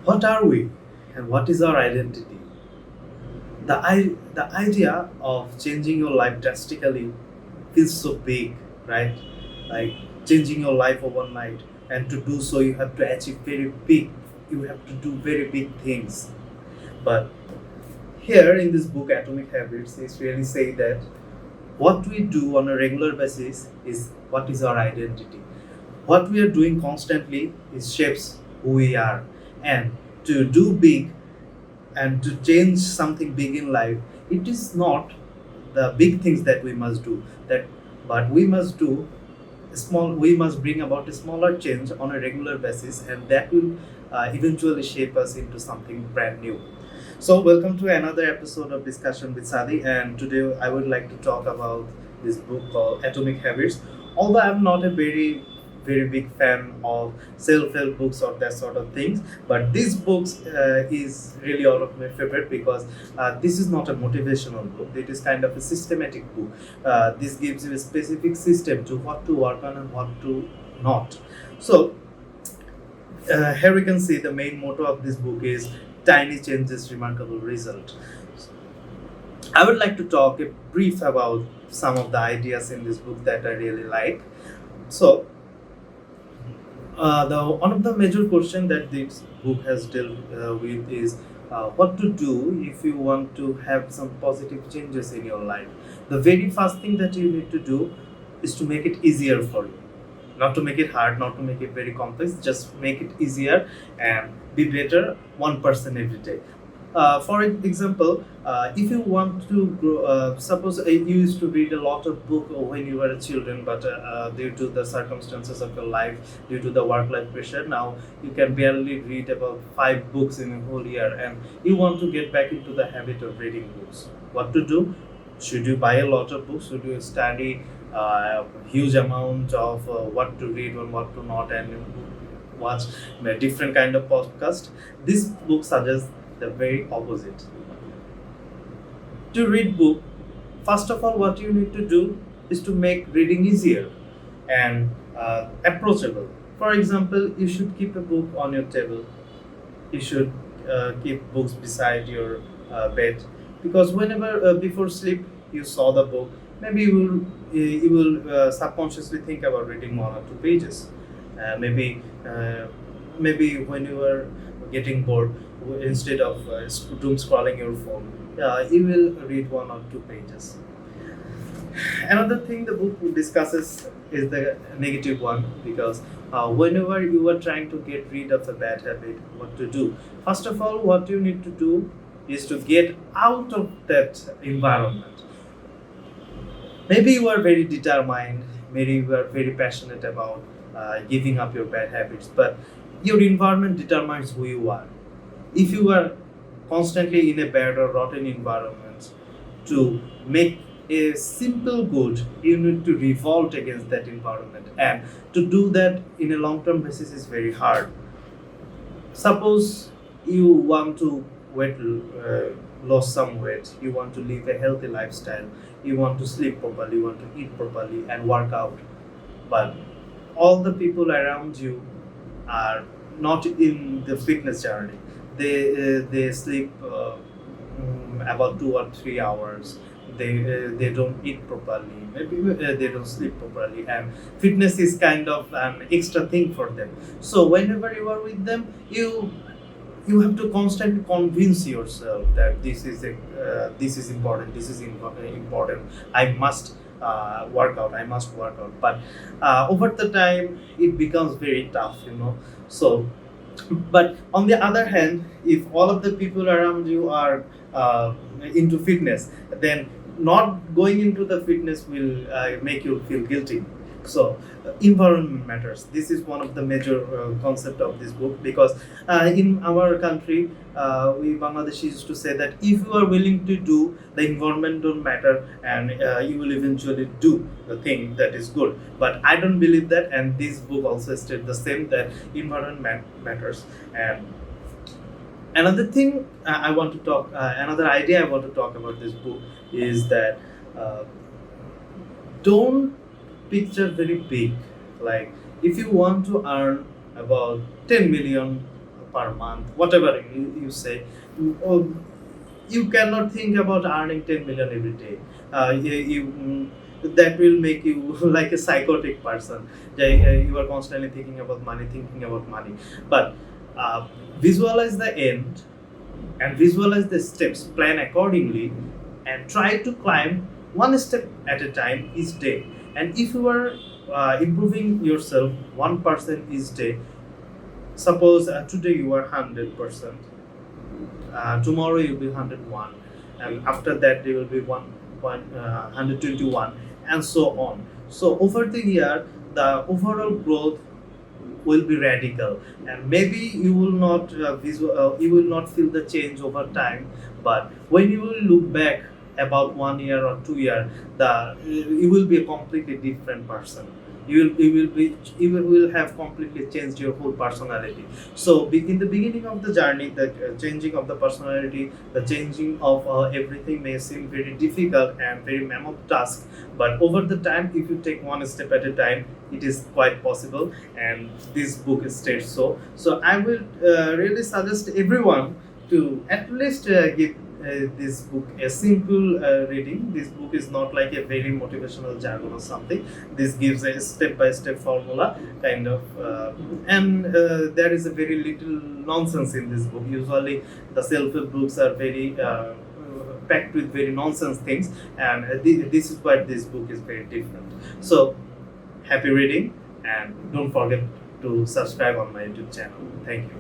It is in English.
What are we and what is our identity? The idea of changing your life drastically feels so big, right? Like changing your life overnight, and to do so, you have to achieve you have to do very big things. But here in this book, Atomic Habits, it's really say that what we do on a regular basis is what is our identity. What we are doing constantly is shapes who we are. And to do big and to change something big in life, it is not the big things that we must do that, but we must do small. We must bring about a smaller change on a regular basis, and that will eventually shape us into something brand new. So, welcome to another episode of Discussion with Sadi, and today I would like to talk about this book called Atomic Habits. Although I'm not a very big fan of self-help books or that sort of things, but this book is really all of my favorite because this is not a motivational book. It is kind of a systematic book. This gives you a specific system to what to work on and what to not. So here we can see the main motto of this book is tiny changes, remarkable result. I would like to talk a brief about some of the ideas in this book that I really like. So, the one of the major question that this book has dealt with is what to do if you want to have some positive changes in your life. The very first thing that you need to do is to make it easier for you, not to make it hard, not to make it very complex, just make it easier and be better 1% every day. For example, if you want to grow, suppose you used to read a lot of book when you were a children, but due to the circumstances of your life, due to the work-life pressure, now you can barely read about 5 books in a whole year, and you want to get back into the habit of reading books. What to do? Should you buy a lot of books? Should you study huge amount of what to read and what to not, and watch a different kind of podcast? This book suggests the very opposite. To read book, first of all, what you need to do is to make reading easier and approachable. For example, you should keep a book on your table. You should keep books beside your bed, because whenever before sleep you saw the book, maybe you will subconsciously think about reading 1 or 2 pages. Maybe when you are getting bored, instead of doom scrolling your phone, you will read 1 or 2 pages. Another thing the book discusses is the negative one, because whenever you are trying to get rid of a bad habit, what to do? First of all, what you need to do is to get out of that environment. Maybe you are very determined, maybe you are very passionate about giving up your bad habits, but your environment determines who you are. If you are constantly in a bad or rotten environment, to make a simple good, you need to revolt against that environment, and to do that in a long term basis is very hard. Suppose you want to lose some weight, you want to live a healthy lifestyle, you want to sleep properly, you want to eat properly and work out, but all the people around you are not in the fitness journey. They sleep about 2 or 3 hours. They don't eat properly. Maybe they don't sleep properly, and fitness is kind of an extra thing for them. So whenever you are with them, you have to constantly convince yourself that this is important. This is important. I must work out. I must work out. But over the time, it becomes very tough. So, but on the other hand, if all of the people around you are into fitness, then not going into the fitness will make you feel guilty. So environment matters. This is one of the major concept of this book, because in our country, we Bangladeshis used to say that if you are willing to do, the environment don't matter, and you will eventually do the thing that is good. But I don't believe that, and this book also states the same, that environment matters. And another thing I want to talk, another idea I want to talk about this book is that uh, don't picture very big. Like if you want to earn about 10 million per month, whatever you say. You, you cannot think about earning 10 million every day. That will make you like a psychotic person. You are constantly thinking about money, thinking about money. But visualize the end and visualize the steps, plan accordingly, and try to climb one step at a time each day. And if you are improving yourself 1% each day, suppose today you are 100%, tomorrow you will be 101, and after that there will be 121, and so on. So over the year, the overall growth will be radical, and maybe you will not you will not feel the change over time, but when you will look back about 1 year or 2 year, you will be a completely different person. You will have completely changed your whole personality. So in the beginning of the journey, the changing of the personality, the changing of everything may seem very difficult and very mammoth task, but over the time, if you take one step at a time, it is quite possible, and this book states so. So I will really suggest everyone to at least give this book a simple reading. This book is not like a very motivational jargon or something. This gives a step-by-step formula kind of, and there is a very little nonsense in this book. Usually, the self-help books are very packed with very nonsense things, and this is why this book is very different. So, happy reading, and don't forget to subscribe on my YouTube channel. Thank you.